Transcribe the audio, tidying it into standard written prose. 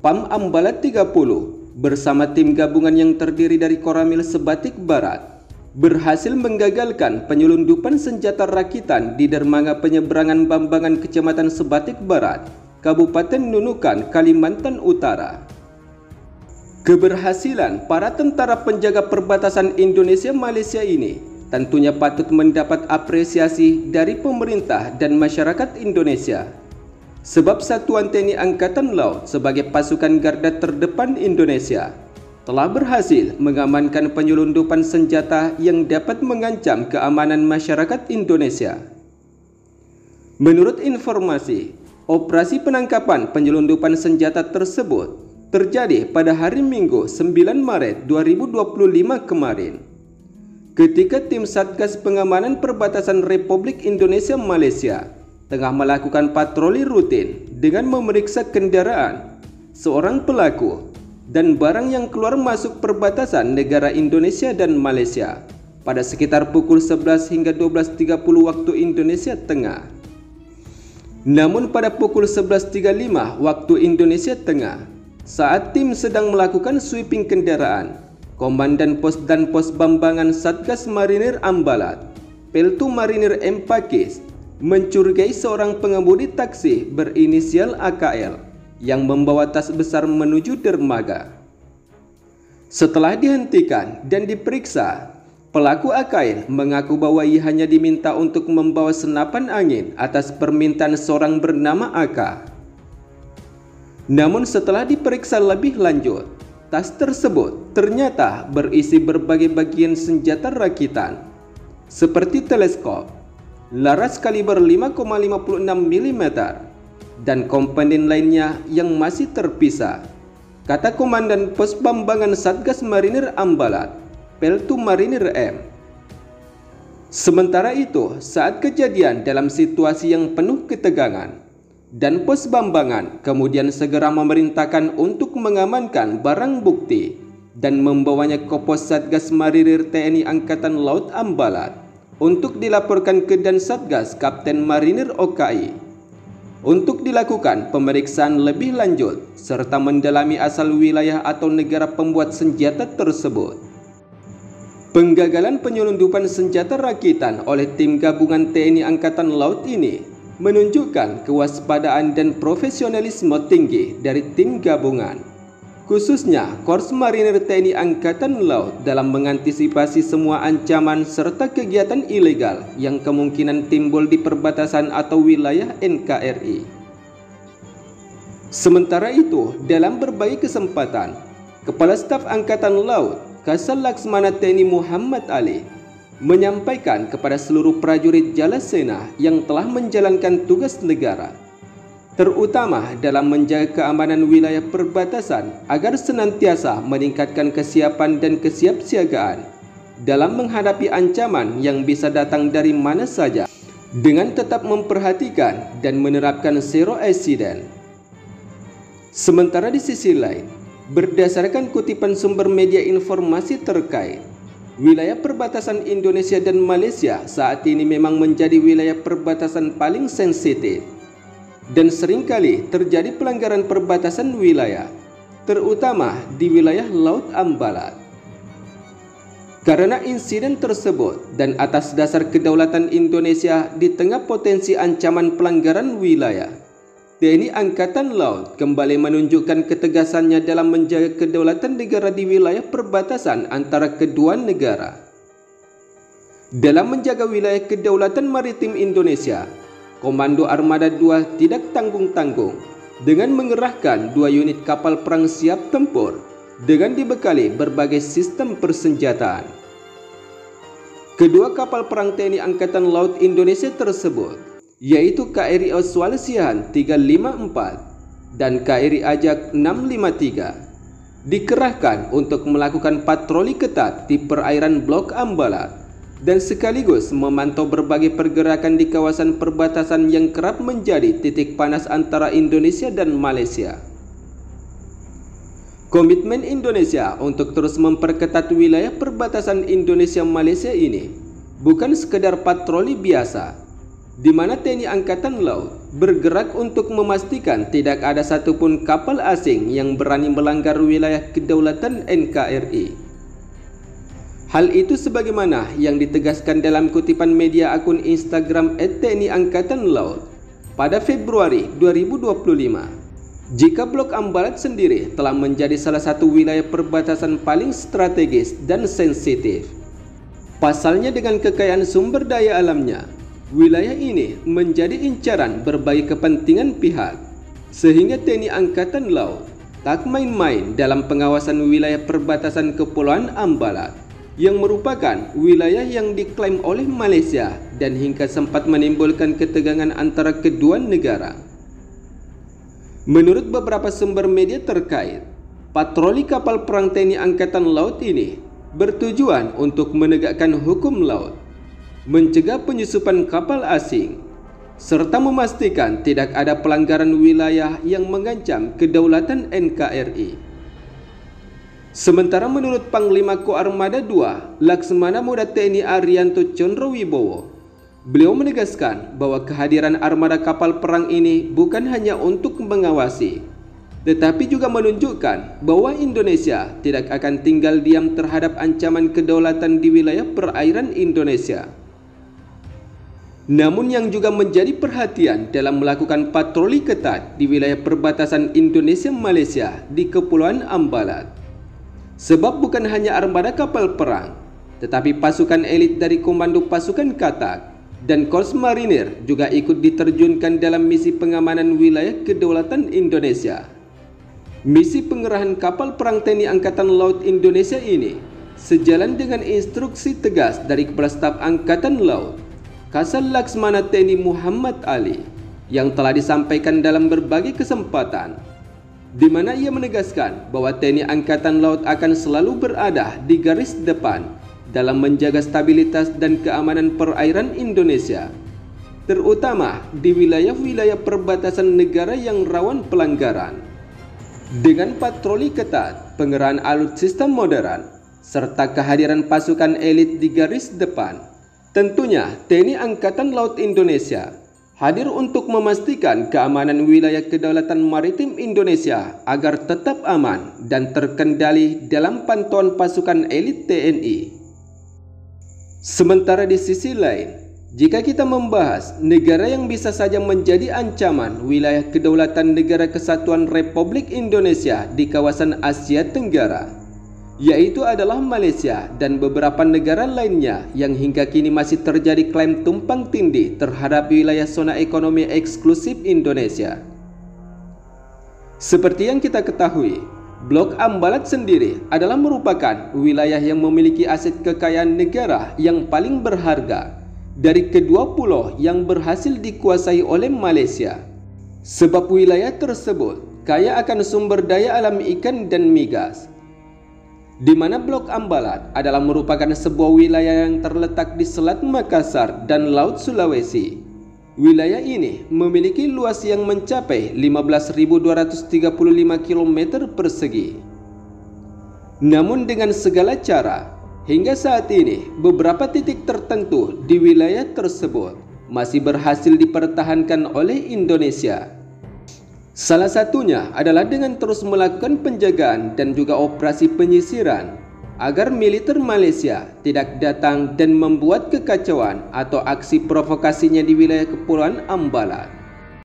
PAM Ambalat 30 bersama tim gabungan yang terdiri dari Koramil Sebatik Barat berhasil menggagalkan penyelundupan senjata rakitan di dermaga penyeberangan Bambangan Kecamatan Sebatik Barat, Kabupaten Nunukan, Kalimantan Utara. Keberhasilan para tentara penjaga perbatasan Indonesia-Malaysia ini tentunya patut mendapat apresiasi dari pemerintah dan masyarakat Indonesia. Sebab Satuan TNI Angkatan Laut sebagai pasukan garda terdepan Indonesia telah berhasil mengamankan penyelundupan senjata yang dapat mengancam keamanan masyarakat Indonesia. Menurut informasi, operasi penangkapan penyelundupan senjata tersebut terjadi pada hari Minggu 9 Maret 2025 kemarin. Ketika tim Satgas Pengamanan Perbatasan Republik Indonesia Malaysia tengah melakukan patroli rutin dengan memeriksa kendaraan, seorang pelaku, dan barang yang keluar masuk perbatasan negara Indonesia dan Malaysia pada sekitar pukul 11 hingga 12.30 waktu Indonesia Tengah. Namun pada pukul 11.35 waktu Indonesia Tengah, saat tim sedang melakukan sweeping kendaraan, Komandan Pos dan Pos Bambangan Satgas Marinir Ambalat, Peltu Marinir M. Pakis, mencurigai seorang pengemudi taksi berinisial AKL yang membawa tas besar menuju dermaga. Setelah dihentikan dan diperiksa, pelaku AKL mengaku bahwa ia hanya diminta untuk membawa senapan angin atas permintaan seorang bernama AK. Namun setelah diperiksa lebih lanjut, tas tersebut ternyata berisi berbagai bagian senjata rakitan seperti teleskop, laras kaliber 5,56 mm, dan komponen lainnya yang masih terpisah, kata Komandan Pos Bambangan Satgas Marinir Ambalat, Peltu Marinir M. Sementara itu, saat kejadian dalam situasi yang penuh ketegangan, dan Pos Bambangan kemudian segera memerintahkan untuk mengamankan barang bukti dan membawanya ke Pos Satgas Marinir TNI Angkatan Laut Ambalat untuk dilaporkan ke Dan Satgas Kapten Marinir OKI untuk dilakukan pemeriksaan lebih lanjut serta mendalami asal wilayah atau negara pembuat senjata tersebut. Penggagalan penyelundupan senjata rakitan oleh tim gabungan TNI Angkatan Laut ini menunjukkan kewaspadaan dan profesionalisme tinggi dari tim gabungan, khususnya Korps Marinir TNI Angkatan Laut dalam mengantisipasi semua ancaman serta kegiatan ilegal yang kemungkinan timbul di perbatasan atau wilayah NKRI. Sementara itu, dalam berbagai kesempatan, Kepala Staf Angkatan Laut Kasal Laksmana TNI Muhammad Ali menyampaikan kepada seluruh prajurit Jalasena yang telah menjalankan tugas negara, terutama dalam menjaga keamanan wilayah perbatasan, agar senantiasa meningkatkan kesiapan dan kesiapsiagaan dalam menghadapi ancaman yang bisa datang dari mana saja, dengan tetap memperhatikan dan menerapkan zero accident. Sementara di sisi lain, berdasarkan kutipan sumber media informasi terkait, wilayah perbatasan Indonesia dan Malaysia saat ini memang menjadi wilayah perbatasan paling sensitif dan seringkali terjadi pelanggaran perbatasan wilayah, terutama di wilayah Laut Ambalat. Karena insiden tersebut dan atas dasar kedaulatan Indonesia di tengah potensi ancaman pelanggaran wilayah, TNI Angkatan Laut kembali menunjukkan ketegasannya dalam menjaga kedaulatan negara di wilayah perbatasan antara kedua negara. Dalam menjaga wilayah kedaulatan maritim Indonesia, Komando Armada 2 tidak tanggung-tanggung dengan mengerahkan 2 unit kapal perang siap tempur dengan dibekali berbagai sistem persenjataan. Kedua kapal perang TNI Angkatan Laut Indonesia tersebut, yaitu KRI Oswal Sihan 354 dan KRI Ajak 653, dikerahkan untuk melakukan patroli ketat di perairan Blok Ambalat dan sekaligus memantau berbagai pergerakan di kawasan perbatasan yang kerap menjadi titik panas antara Indonesia dan Malaysia. Komitmen Indonesia untuk terus memperketat wilayah perbatasan Indonesia-Malaysia ini bukan sekedar patroli biasa, di mana TNI Angkatan Laut bergerak untuk memastikan tidak ada satupun kapal asing yang berani melanggar wilayah kedaulatan NKRI. Hal itu sebagaimana yang ditegaskan dalam kutipan media akun Instagram @TNI Angkatan Laut pada Februari 2025. Jika Blok Ambalat sendiri telah menjadi salah satu wilayah perbatasan paling strategis dan sensitif. Pasalnya dengan kekayaan sumber daya alamnya, wilayah ini menjadi incaran berbagai kepentingan pihak, sehingga TNI Angkatan Laut tak main-main dalam pengawasan wilayah perbatasan Kepulauan Ambalat, yang merupakan wilayah yang diklaim oleh Malaysia dan hingga sempat menimbulkan ketegangan antara kedua negara. Menurut beberapa sumber media terkait, patroli kapal perang TNI Angkatan Laut ini bertujuan untuk menegakkan hukum laut, mencegah penyusupan kapal asing, serta memastikan tidak ada pelanggaran wilayah yang mengancam kedaulatan NKRI. Sementara menurut Panglima Koarmada II, Laksmana Muda TNI Arianto Condrowibowo, beliau menegaskan bahwa kehadiran armada kapal perang ini bukan hanya untuk mengawasi, tetapi juga menunjukkan bahwa Indonesia tidak akan tinggal diam terhadap ancaman kedaulatan di wilayah perairan Indonesia. Namun yang juga menjadi perhatian dalam melakukan patroli ketat di wilayah perbatasan Indonesia-Malaysia di Kepulauan Ambalat. Sebab bukan hanya armada kapal perang, tetapi pasukan elit dari Komando Pasukan Katak dan Korps Marinir juga ikut diterjunkan dalam misi pengamanan wilayah kedaulatan Indonesia. Misi pengerahan kapal perang TNI Angkatan Laut Indonesia ini sejalan dengan instruksi tegas dari Kepala Staf Angkatan Laut, Kasal Laksmana TNI Muhammad Ali, yang telah disampaikan dalam berbagai kesempatan, di mana ia menegaskan bahwa TNI Angkatan Laut akan selalu berada di garis depan dalam menjaga stabilitas dan keamanan perairan Indonesia, terutama di wilayah-wilayah perbatasan negara yang rawan pelanggaran. Dengan patroli ketat, pengerahan alutsista modern, serta kehadiran pasukan elit di garis depan, tentunya TNI Angkatan Laut Indonesia hadir untuk memastikan keamanan wilayah kedaulatan maritim Indonesia agar tetap aman dan terkendali dalam pantauan pasukan elit TNI. Sementara di sisi lain, jika kita membahas negara yang bisa saja menjadi ancaman wilayah kedaulatan Negara Kesatuan Republik Indonesia di kawasan Asia Tenggara, yaitu adalah Malaysia dan beberapa negara lainnya yang hingga kini masih terjadi klaim tumpang tindih terhadap wilayah zona ekonomi eksklusif Indonesia. Seperti yang kita ketahui, Blok Ambalat sendiri adalah merupakan wilayah yang memiliki aset kekayaan negara yang paling berharga dari kedua pulau yang berhasil dikuasai oleh Malaysia. Sebab wilayah tersebut kaya akan sumber daya alam ikan dan migas, di mana Blok Ambalat adalah merupakan sebuah wilayah yang terletak di Selat Makassar dan Laut Sulawesi. Wilayah ini memiliki luas yang mencapai 15.235 km persegi. Namun dengan segala cara, hingga saat ini beberapa titik tertentu di wilayah tersebut masih berhasil dipertahankan oleh Indonesia. Salah satunya adalah dengan terus melakukan penjagaan dan juga operasi penyisiran agar militer Malaysia tidak datang dan membuat kekacauan atau aksi provokasinya di wilayah Kepulauan Ambalat.